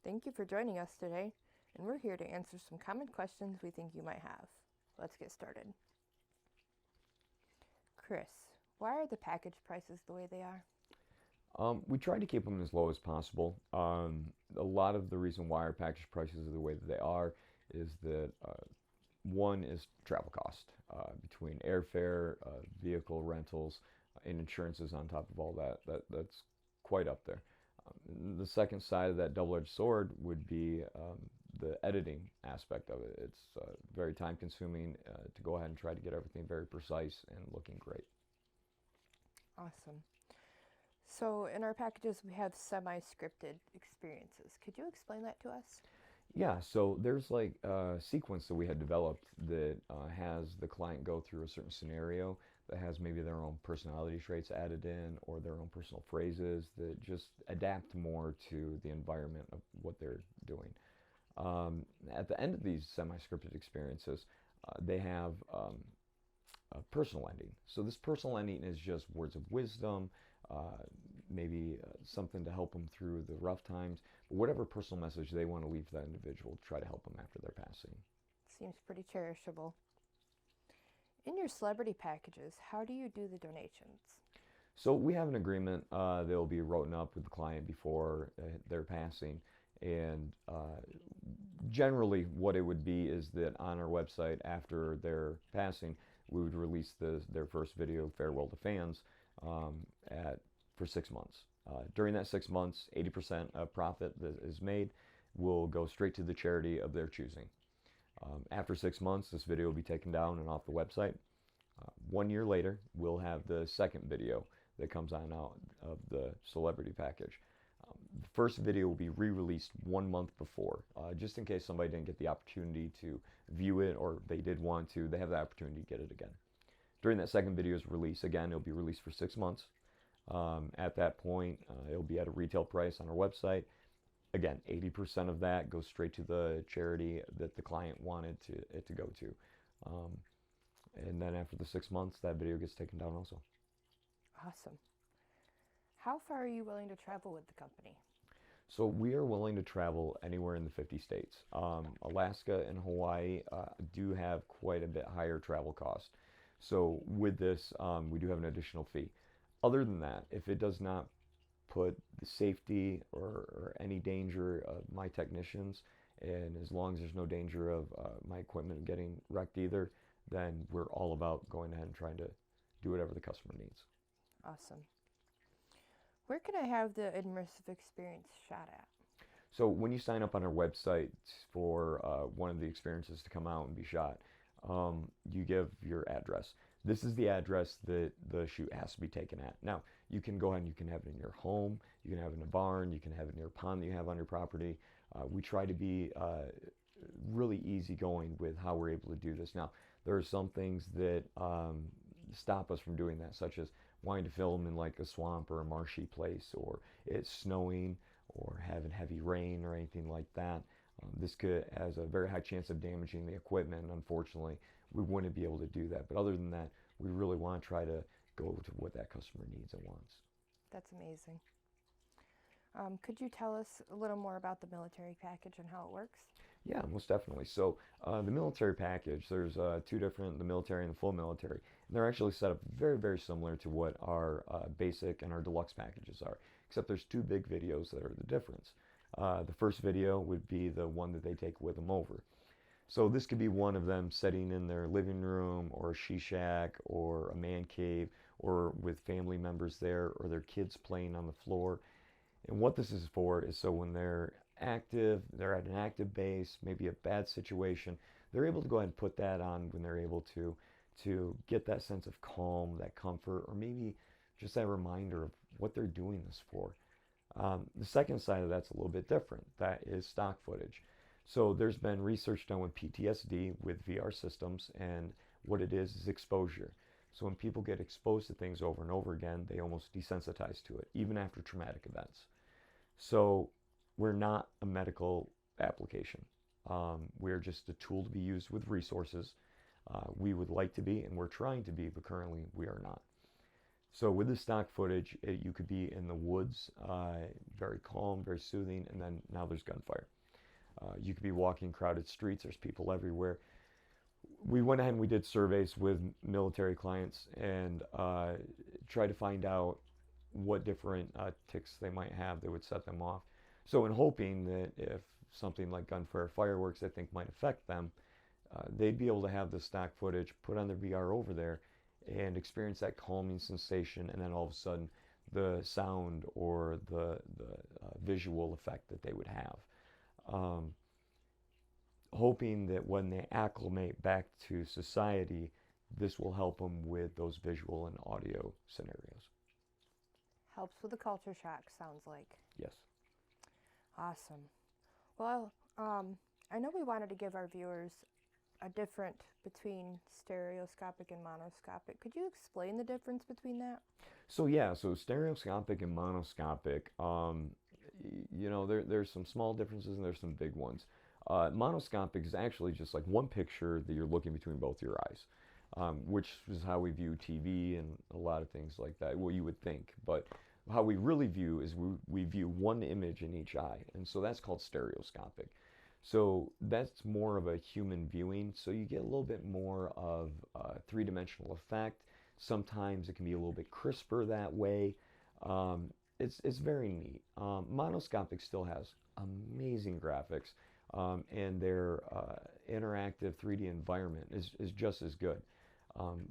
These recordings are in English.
Thank you for joining us today, and we're here to answer some common questions we think you might have. Let's get started. Chris, why are the package prices the way they are? We try to keep them as low as possible. A lot of the reason why our package prices are the way that they are is that one is travel cost between airfare, vehicle rentals, and insurances on top of all that. That's quite up there. The second side of that double-edged sword would be the editing aspect of it. It's very time consuming to go ahead and try to get everything very precise and looking great. Awesome. So, in our packages, we have semi scripted experiences. Could you explain that to us? Yeah, so there's like a sequence that we had developed that has the client go through a certain scenario that has maybe their own personality traits added in or their own personal phrases that just adapt more to the environment of what they're doing. At the end of these semi-scripted experiences, they have a personal ending. So this personal ending is just words of wisdom, uh, maybe something to help them through the rough times, but whatever personal message they want to leave that individual to try to help them after their passing. Seems pretty cherishable. In your celebrity packages, how do you do the donations? So we have an agreement that will be written up with the client before their passing, and generally what it would be is that on our website after their passing, we would release their first video, Farewell to Fans, um, at for 6 months. During that 6 months, 80% of profit that is made will go straight to the charity of their choosing. After 6 months, this video will be taken down and off the website. 1 year later, we'll have the second video that comes on out of the celebrity package. The first video will be re-released 1 month before, just in case somebody didn't get the opportunity to view it or they did want to, they have the opportunity to get it again. During that second video's release, again, it'll be released for 6 months. At that point, it'll be at a retail price on our website. Again, 80% of that goes straight to the charity that the client wanted it to go to. Um, and then after the 6 months, that video gets taken down also. Awesome. How far are you willing to travel with the company? So we are willing to travel anywhere in the 50 states. Alaska and Hawaii do have quite a bit higher travel cost. So with this, we do have an additional fee. Other than that, if it does not put the safety or any danger of my technicians, and as long as there's no danger of my equipment getting wrecked either, then we're all about going ahead and trying to do whatever the customer needs. Awesome. Where can I have the immersive experience shot at? So when you sign up on our website for one of the experiences to come out and be shot, you give your address. This is the address that the shoot has to be taken at. Now, you can go ahead and you can have it in your home, you can have it in a barn, you can have it near a pond that you have on your property. We try to be really easygoing with how we're able to do this. Now, there are some things that stop us from doing that, such as wanting to film in like a swamp or a marshy place, or it's snowing, or having heavy rain or anything like that. This could has a very high chance of damaging the equipment, and unfortunately, we wouldn't be able to do that. But other than that, we really want to try to go to what that customer needs and wants. That's amazing. Could you tell us a little more about the military package and how it works? Yeah, most definitely. So the military package, there's two different, the military and the full military. And they're actually set up very, very similar to what our basic and our deluxe packages are, except there's two big videos that are the difference. The first video would be the one that they take with them over. So this could be one of them sitting in their living room or a she shack or a man cave or with family members there or their kids playing on the floor. And what this is for is so when they're active, they're at an active base, maybe a bad situation, they're able to go ahead and put that on when they're able to get that sense of calm, that comfort, or maybe just that reminder of what they're doing this for. The second side of that's a little bit different. That is stock footage. So there's been research done with PTSD with VR systems, and what it is exposure. So when people get exposed to things over and over again, they almost desensitize to it, even after traumatic events. So we're not a medical application. We're just a tool to be used with resources. We would like to be, and we're trying to be, but currently we are not. So with the stock footage, you could be in the woods, very calm, very soothing, and then now there's gunfire. You could be walking crowded streets, there's people everywhere. We went ahead and we did surveys with military clients and tried to find out what different tics they might have that would set them off. So in hoping that if something like gunfire, fireworks, I think might affect them, they'd be able to have the stock footage, put on their VR over there, and experience that calming sensation, and then all of a sudden the sound or the visual effect that they would have. Hoping that when they acclimate back to society, this will help them with those visual and audio scenarios. Helps with the culture shock, sounds like. Yes. Awesome. Well, I know we wanted to give our viewers a difference between stereoscopic and monoscopic. Could you explain the difference between that? So yeah, so stereoscopic and monoscopic, there's some small differences and there's some big ones. Monoscopic is actually just like one picture that you're looking between both your eyes, which is how we view TV and a lot of things like that. Well, you would think, but how we really view is we view one image in each eye, and so that's called stereoscopic. So that's more of a human viewing, so you get a little bit more of a three-dimensional effect. Sometimes it can be a little bit crisper that way. It's very neat. Monoscopic still has amazing graphics, and their interactive 3D environment is just as good.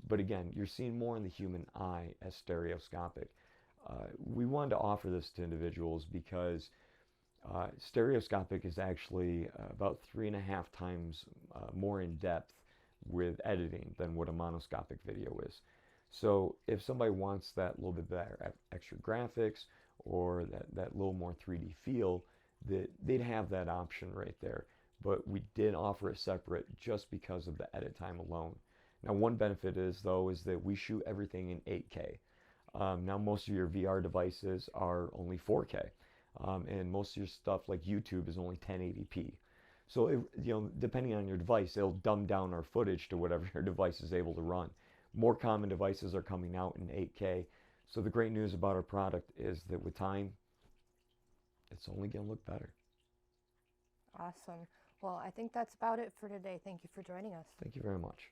But again, you're seeing more in the human eye as stereoscopic. We wanted to offer this to individuals because stereoscopic is actually about 3.5 times more in depth with editing than what a monoscopic video is. So if somebody wants that little bit better extra graphics or that little more 3D feel, they'd have that option right there. But we did offer it separate just because of the edit time alone. Now one benefit is that we shoot everything in 8K. Now most of your VR devices are only 4K. And most of your stuff like YouTube is only 1080p. So depending on your device, they'll dumb down our footage to whatever your device is able to run. More common devices are coming out in 8K. So the great news about our product is that with time, it's only going to look better. Awesome. Well, I think that's about it for today. Thank you for joining us. Thank you very much.